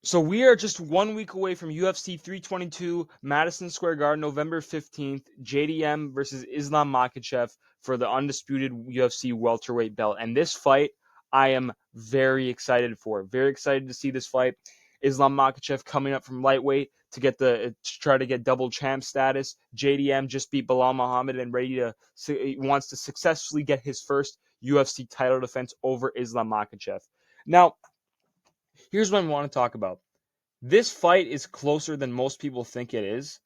So we are just 1 week away from UFC 322, Madison Square Garden, November 15th, JDM versus Islam Makhachev for the undisputed UFC welterweight belt. And this fight, I am very excited for. Very excited to see this fight. Islam Makhachev coming up from lightweight to try to get double champ status. JDM just beat Bilal Muhammad and wants to successfully get his first UFC title defense over Islam Makhachev. Now, here's what I want to talk about. This fight is closer than most people think it is.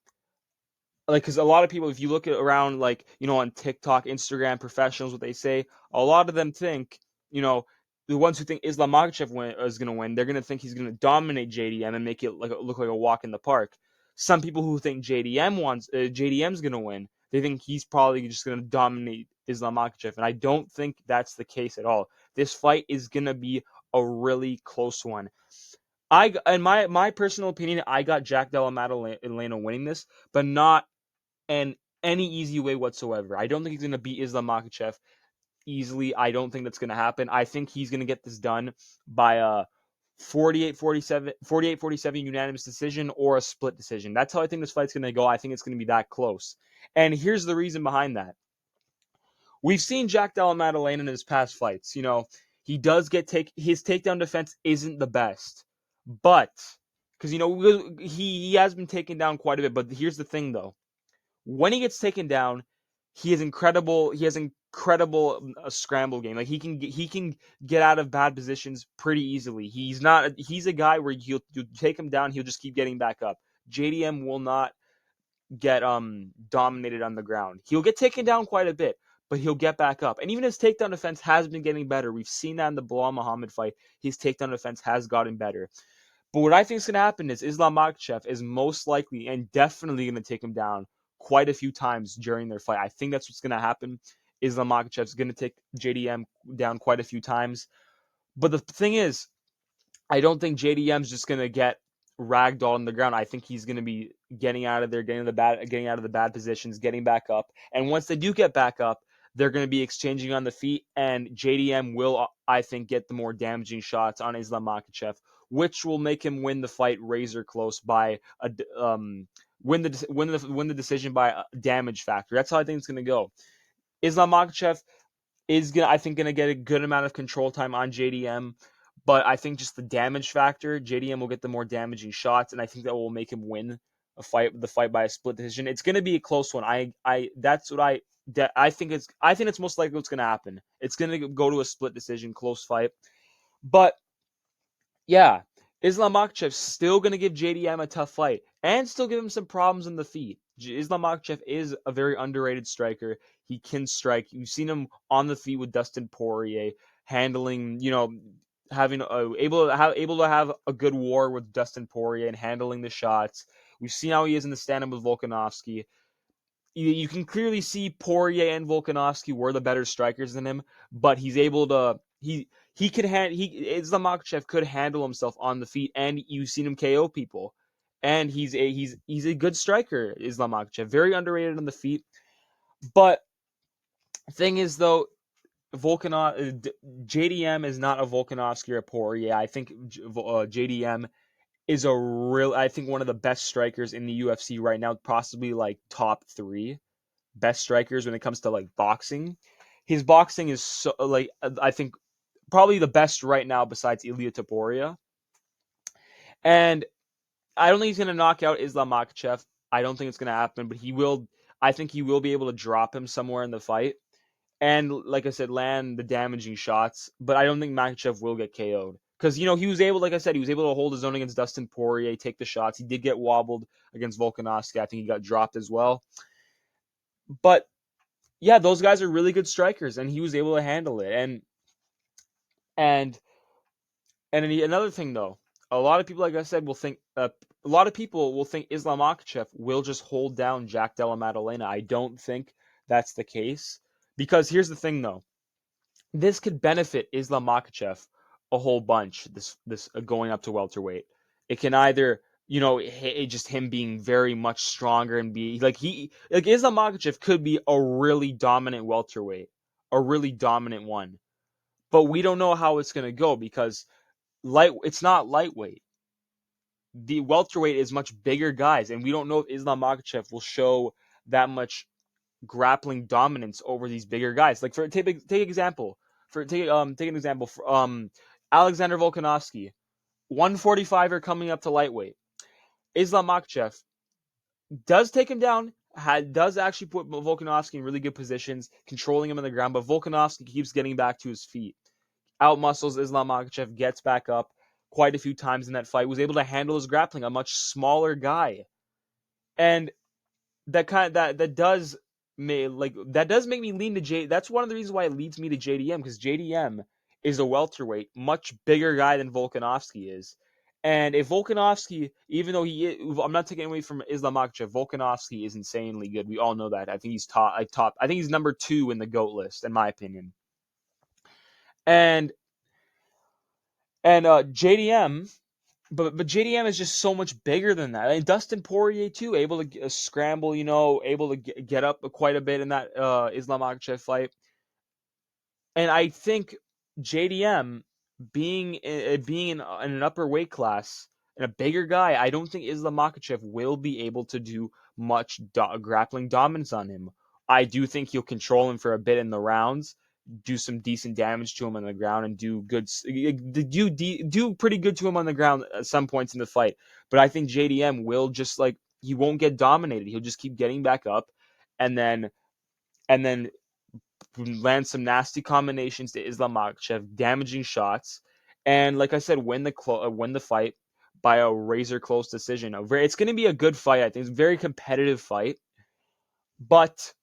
Like, because a lot of people, if you look at around, like, on TikTok, Instagram, professionals, what they say, a lot of them think, you know, the ones who think Islam Makhachev is going to win, they're going to think he's going to dominate JDM and make it look like a walk in the park. Some people who think JDM's going to win, they think he's probably just going to dominate Islam Makhachev, and I don't think that's the case at all. This fight is going to be a really close one. In my personal opinion, I got Jack Della Maddalena winning this, but not in any easy way whatsoever. I don't think he's going to beat Islam Makhachev easily. I don't think that's going to happen. I think he's going to get this done by a 48-47 unanimous decision or a split decision. That's how I think this fight's going to go. I think it's going to be that close. And here's the reason behind that. We've seen Jack Della Maddalena in his past fights. He does his takedown defense isn't the best. But because he has been taken down quite a bit, but here's the thing though. When he gets taken down, he has incredible scramble game. Like, he can get out of bad positions pretty easily. He's a guy where you'll take him down, he'll just keep getting back up. JDM will not get dominated on the ground. He'll get taken down quite a bit, but he'll get back up. And even his takedown defense has been getting better. We've seen that in the Bilal Muhammad fight. His takedown defense has gotten better. But what I think is going to happen is Islam Makhachev is most likely and definitely going to take him down quite a few times during their fight. I think that's what's going to happen. Islam Makhachev is going to take JDM down quite a few times. But the thing is, I don't think JDM is just going to get ragdolled on the ground. I think he's going to be getting out of there, getting out of the bad positions, getting back up. And once they do get back up, they're going to be exchanging on the feet, and JDM will, I think, get the more damaging shots on Islam Makhachev, which will make him win the fight razor close by win the decision by a damage factor. That's how I think it's going to go. Islam Makhachev is gonna get a good amount of control time on JDM, but I think just the damage factor, JDM will get the more damaging shots, and I think that will make him win the fight by a split decision. It's gonna be a close one. I think it's most likely what's gonna happen. It's gonna go to a split decision, close fight. But yeah, Islam Makhachev still going to give JDM a tough fight and still give him some problems in the feet. Islam Makhachev is a very underrated striker. He can strike. You've seen him on the feet with Dustin Poirier, handling, having able to have a good war with Dustin Poirier and handling the shots. We've seen how he is in the stand-up with Volkanovski. You can clearly see Poirier and Volkanovski were the better strikers than him, but he's able to Islam Makhachev could handle himself on the feet, and you've seen him KO people. And he's a good striker, Islam Makhachev, very underrated on the feet. But thing is though, JDM is not a Volkanovski or a Poirier. I think JDM is I think one of the best strikers in the UFC right now, possibly like top 3 best strikers when it comes to like boxing. His boxing is so, like, I think probably the best right now besides Ilia Topuria. And I don't think he's going to knock out Islam Makhachev. I don't think it's going to happen, but I think he will be able to drop him somewhere in the fight. And like I said, land the damaging shots, but I don't think Makhachev will get KO'd. Because, he was able to hold his own against Dustin Poirier, take the shots. He did get wobbled against Volkanovski. I think he got dropped as well. But, yeah, those guys are really good strikers, and he was able to handle it. And another thing, though, a lot of people, like I said, will think Islam Makhachev will just hold down Jack Della Maddalena. I don't think that's the case. Because here's the thing, though. This could benefit Islam Makhachev a whole bunch, this going up to welterweight. It can either, just him being very much stronger and be like Islam Makhachev could be a really dominant welterweight, a really dominant one. But we don't know how it's going to go because it's not lightweight. the welterweight is much bigger guys, and we don't know if Islam Makhachev will show that much grappling dominance over these bigger guys. Like, for take an example for Alexander Volkanovski, 145er coming up to lightweight. Islam Makhachev does take him down, does actually put Volkanovski in really good positions, controlling him on the ground, but Volkanovski keeps getting back to his feet. Outmuscles Islam Makhachev, gets back up quite a few times in that fight, was able to handle his grappling, a much smaller guy. And that does make me lean to J. That's one of the reasons why it leads me to JDM, because JDM is a welterweight, much bigger guy than Volkanovski is. And if Volkanovski, even though I'm not taking away from Islam Makhachev, Volkanovski is insanely good. We all know that. I think he's top. I think he's number 2 in the GOAT list, in my opinion. And JDM. But JDM is just so much bigger than that. And Dustin Poirier too, able to scramble, able to get up quite a bit in that Islam Makhachev fight. And I think JDM being in an upper weight class and a bigger guy, I don't think Islam Makhachev will be able to do much grappling dominance on him. I do think he'll control him for a bit in the rounds, do some decent damage to him on the ground, and do pretty good to him on the ground at some points in the fight. But I think JDM will just he won't get dominated. He'll just keep getting back up, and then land some nasty combinations to Islam Makhachev, damaging shots, and like I said, win the fight by a razor close decision. It's going to be a good fight. I think it's a very competitive fight, but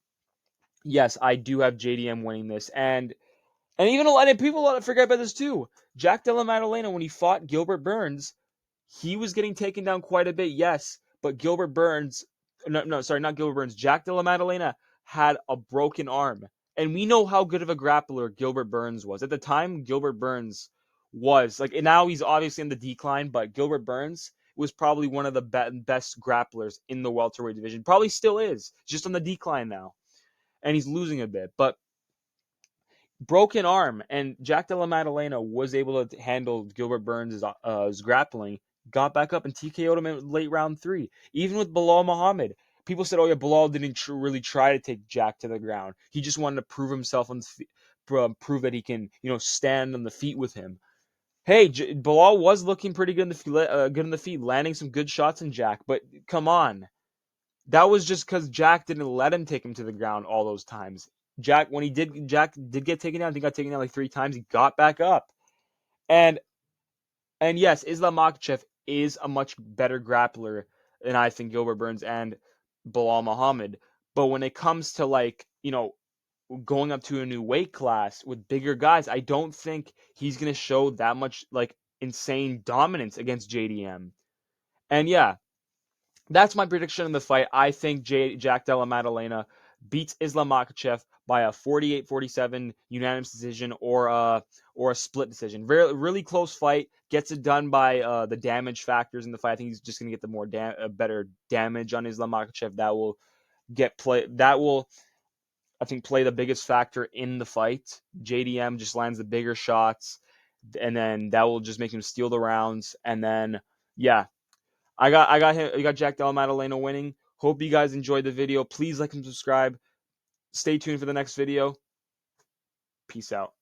yes, I do have JDM winning this, and even a lot of people forget about this too. Jack Della Maddalena, when he fought Gilbert Burns, he was getting taken down quite a bit, yes, but Gilbert Burns, no, sorry, not Gilbert Burns, Jack Della Maddalena had a broken arm. And we know how good of a grappler Gilbert Burns was. At the time, Gilbert Burns was, and now he's obviously in the decline, but Gilbert Burns was probably one of the best grapplers in the welterweight division. Probably still is, just on the decline now. And he's losing a bit. But broken arm, and Jack Della Maddalena was able to handle Gilbert Burns' grappling, got back up and TKO'd him in late round 3. Even with Bilal Muhammad, people said, "Oh yeah, Bilal didn't really try to take Jack to the ground. He just wanted to prove himself on prove that he can, stand on the feet with him." Hey, Bilal was looking pretty good in the feet, landing some good shots in Jack. But come on, that was just because Jack didn't let him take him to the ground all those times. Jack did get taken down. I think he got taken down like 3 times. He got back up. And yes, Islam Makhachev is a much better grappler than I think Gilbert Burns and Bilal Muhammad. But when it comes to going up to a new weight class with bigger guys, I don't think he's going to show that much insane dominance against JDM. And yeah, that's my prediction in the fight. I think Jack Della Maddalena beats Islam Makhachev by a 48-47 unanimous decision or a split decision. Really close fight. Gets it done by the damage factors in the fight. I think he's just going to get the more better damage on Islam Makhachev. That will I think play the biggest factor in the fight. JDM just lands the bigger shots, and then that will just make him steal the rounds. And then yeah, I got him. I got Jack Della Maddalena winning. Hope you guys enjoyed the video. Please like and subscribe. Stay tuned for the next video. Peace out.